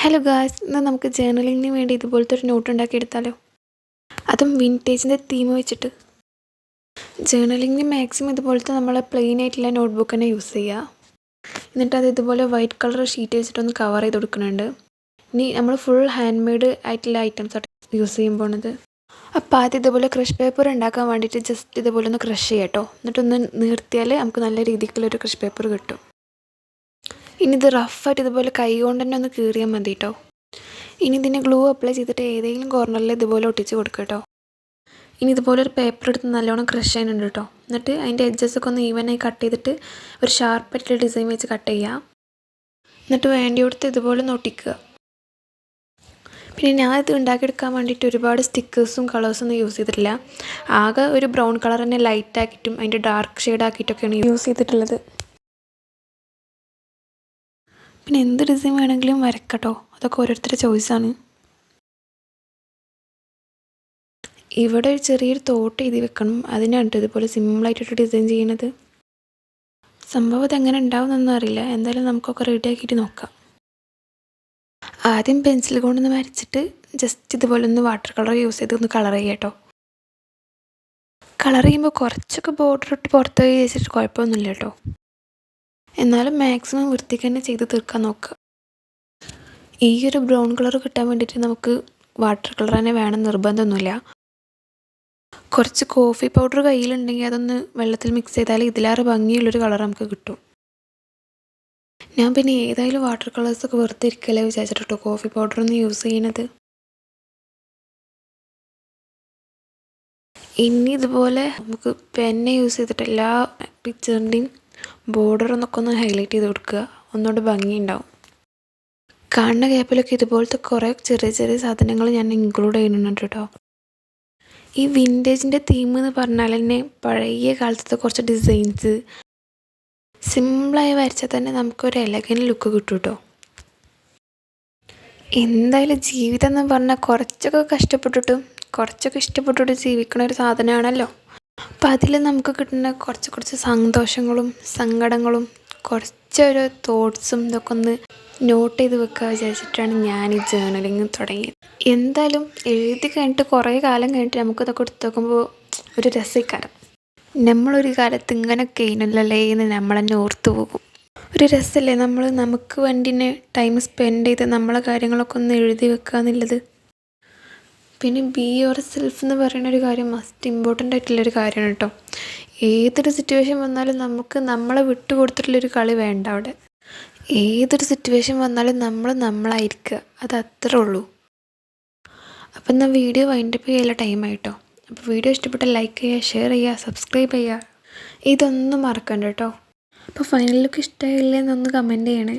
Hello guys, ഇന്ന് നമുക്ക് ജേർണലിങ്ങിന് വേണ്ടി ഇതുപോലത്തെ ഒരു നോട്ട് ഉണ്ടാക്കിയെടുത്താലോ. അതും വിൻറ്റേജിൻ്റെ തീം വെച്ചിട്ട്. ജേർണലിങ്ങിന് മാക്സിമം ഇതുപോലത്തെ നമ്മൾ പ്ലെയിൻ ആയിട്ടുള്ള നോട്ട്ബുക്ക് തന്നെ യൂസ് ചെയ്യുക. എന്നിട്ട് അത് ഇതുപോലെ വൈറ്റ് കളർ ഷീറ്റ് വെച്ചിട്ടൊന്ന് കവർ ചെയ്ത് കൊടുക്കുന്നുണ്ട്. ഇനി നമ്മൾ ഫുൾ ഹാൻഡ് മെയ്ഡ് ആയിട്ടുള്ള ഐറ്റംസ് യൂസ് ചെയ്യാൻ പോകുന്നത്. അപ്പോൾ ആദ്യം ഇതുപോലെ ക്രഷ് പേപ്പർ ഉണ്ടാക്കാൻ വേണ്ടിയിട്ട് ജസ്റ്റ് ഇതുപോലെ ഒന്ന് ക്രഷ് ചെയ്യാം കേട്ടോ. എന്നിട്ടൊന്ന് നിർത്തിയാൽ നമുക്ക് നല്ല രീതിക്കുള്ളൊരു ക്രഷ് പേപ്പർ കിട്ടും. ഇനി ഇത് റഫായിട്ട് ഇതുപോലെ കൈ കൊണ്ട് തന്നെ ഒന്ന് കീറിയാൽ മതി കേട്ടോ. ഇനി ഇതിന് ഗ്ലൂ അപ്ലൈ ചെയ്തിട്ട് ഏതെങ്കിലും കോർണറിൽ ഇതുപോലെ ഒട്ടിച്ച് കൊടുക്കുക കേട്ടോ. ഇനി ഇതുപോലെ ഒരു പേപ്പർ എടുത്ത് നല്ലോണം ക്രഷ് ചെയ്യാനുണ്ട് കേട്ടോ. എന്നിട്ട് അതിൻ്റെ എഡ്ജസൊക്കെ ഒന്ന് ഈവനായി കട്ട് ചെയ്തിട്ട് ഒരു ഷാർപ്പായിട്ടുള്ള ഡിസൈൻ വെച്ച് കട്ട് ചെയ്യുക. എന്നിട്ട് വേണ്ടിയോടത്ത് ഇതുപോലെ ഒന്ന് ഒട്ടിക്കുക. പിന്നെ ഞാൻ ഇത് ഉണ്ടാക്കിയെടുക്കാൻ വേണ്ടിയിട്ട് ഒരുപാട് സ്റ്റിക്കേഴ്സും കളേഴ്സൊന്നും യൂസ് ചെയ്തിട്ടില്ല. ആകെ ഒരു ബ്രൗൺ കളർ തന്നെ ലൈറ്റ് ആക്കിയിട്ടും അതിൻ്റെ ഡാർക്ക് ഷെയ്ഡ് ആക്കിയിട്ടൊക്കെയാണ് യൂസ് ചെയ്തിട്ടുള്ളത്. പിന്നെ എന്ത് ഡിസൈൻ വേണമെങ്കിലും വരക്കട്ടോ, അതൊക്കെ ഓരോരുത്തരുടെ ചോയ്സാണ്. ഇവിടെ ഒരു ചെറിയൊരു തോട്ട് എഴുതി വെക്കണം, അതിനാണ് ഇതുപോലെ സിമ്പിളായിട്ടൊരു ഡിസൈൻ ചെയ്യുന്നത്. സംഭവം ഇതെങ്ങനെ ഉണ്ടാവുമെന്നൊന്നും അറിയില്ല, എന്തായാലും നമുക്കൊക്കെ റെഡി ആക്കിയിട്ട് നോക്കാം. ആദ്യം പെൻസിൽ കൊണ്ടൊന്ന് വരച്ചിട്ട് ജസ്റ്റ് ഇതുപോലെ ഒന്ന് വാട്ടർ കളർ യൂസ് ചെയ്ത് ഒന്ന് കളർ ചെയ്യുക കേട്ടോ. കളർ ചെയ്യുമ്പോൾ കുറച്ചൊക്കെ ബോർഡർ ഇട്ട് പുറത്ത് വെച്ചിട്ട് കുഴപ്പമൊന്നുമില്ല കേട്ടോ. എന്നാലും മാക്സിമം വൃത്തിക്ക് തന്നെ ചെയ്ത് തീർക്കാൻ നോക്കുക. ഈ ഒരു ബ്രൗൺ കളർ കിട്ടാൻ വേണ്ടിയിട്ട് നമുക്ക് വാട്ടർ കളർ തന്നെ വേണം നിർബന്ധമൊന്നുമില്ല. കുറച്ച് കോഫി പൗഡർ കയ്യിലുണ്ടെങ്കിൽ അതൊന്ന് വെള്ളത്തിൽ മിക്സ് ചെയ്താൽ ഇതിലേറെ ഭംഗിയുള്ളൊരു കളർ നമുക്ക് കിട്ടും. ഞാൻ പിന്നെ ഏതായാലും വാട്ടർ കളേഴ്സൊക്കെ വെറുതെ ഇരിക്കല്ലേ വിചാരിച്ചിട്ടോ കോഫി പൗഡറൊന്നും യൂസ് ചെയ്യണത്. ഇനി ഇതുപോലെ നമുക്ക് പെന്ന് യൂസ് ചെയ്തിട്ട് എല്ലാ പിക്ചറിൻ്റെയും ബോർഡറൊന്നൊക്കെ ഒന്ന് ഹൈലൈറ്റ് ചെയ്ത് കൊടുക്കുക, ഒന്നുകൂടെ ഭംഗിയുണ്ടാവും. കാണുന്ന ഗ്യാപ്പിലൊക്കെ ഇതുപോലത്തെ കുറേ ചെറിയ ചെറിയ സാധനങ്ങൾ ഞാൻ ഇൻക്ലൂഡ് ചെയ്യുന്നുണ്ട് കേട്ടോ. ഈ വിൻറ്റേജിൻ്റെ തീം എന്ന് പറഞ്ഞാൽ തന്നെ പഴയ കാലത്തെ കുറച്ച് ഡിസൈൻസ് സിമ്പിളായി വരച്ചാൽ തന്നെ നമുക്കൊരു എലഗൻ ലുക്ക് കിട്ടും കേട്ടോ. എന്തായാലും ജീവിതം എന്ന് പറഞ്ഞാൽ കുറച്ചൊക്കെ കഷ്ടപ്പെട്ടിട്ടും കുറച്ചൊക്കെ ഇഷ്ടപ്പെട്ടിട്ട് ജീവിക്കണ ഒരു സാധനമാണല്ലോ. അപ്പം അതിൽ നമുക്ക് കിട്ടുന്ന കുറച്ച് സന്തോഷങ്ങളും സങ്കടങ്ങളും കുറച്ചൊരു തോട്ട്സും ഇതൊക്കെ ഒന്ന് നോട്ട് ചെയ്ത് വെക്കുക വിചാരിച്ചിട്ടാണ് ഞാൻ ഈ ജേർണലിങ് തുടങ്ങിയത്. എന്തായാലും എഴുതി കഴിഞ്ഞിട്ട് കുറേ കാലം കഴിഞ്ഞിട്ട് നമുക്കിതൊക്കെ എടുത്ത് നോക്കുമ്പോൾ ഒരു രസക്കാരം. നമ്മളൊരു കാലത്ത് ഇങ്ങനെയൊക്കെ ഇനല്ലേ എന്ന് നമ്മളെന്നെ ഓർത്തു പോകും. ഒരു രസമല്ലേ നമുക്ക് വേണ്ടിനെ ടൈം സ്പെൻഡ് ചെയ്ത് നമ്മളെ കാര്യങ്ങളൊക്കെ ഒന്ന് എഴുതി വെക്കുക എന്നുള്ളത്. പിന്നെ ബി യുവർ സെൽഫ് എന്ന് പറയുന്ന ഒരു കാര്യം മസ്റ്റ് ഇമ്പോർട്ടൻ്റ് ആയിട്ടുള്ളൊരു കാര്യമാണ് കേട്ടോ. ഏതൊരു സിറ്റുവേഷൻ വന്നാലും നമുക്ക് നമ്മളെ വിട്ടുകൊടുത്തിട്ടുള്ളൊരു കളി വേണ്ട അവിടെ. ഏതൊരു സിറ്റുവേഷൻ വന്നാലും നമ്മളായിരിക്കുക, അത് അത്രേ ഉള്ളൂ. അപ്പം എന്നാൽ വീഡിയോ വൈൻഡപ്പ് ചെയ്യാനുള്ള ടൈമായിട്ടോ. അപ്പോൾ വീഡിയോ ഇഷ്ടപ്പെട്ടാൽ ലൈക്ക് ചെയ്യുക, ഷെയർ ചെയ്യുക, സബ്സ്ക്രൈബ് ചെയ്യുക, ഇതൊന്നും മറക്കണ്ട കേട്ടോ. അപ്പോൾ ഫൈനൽ ലുക്ക് ഇഷ്ടമായില്ലേ എന്നൊന്ന് കമൻറ്റ് ചെയ്യണേ.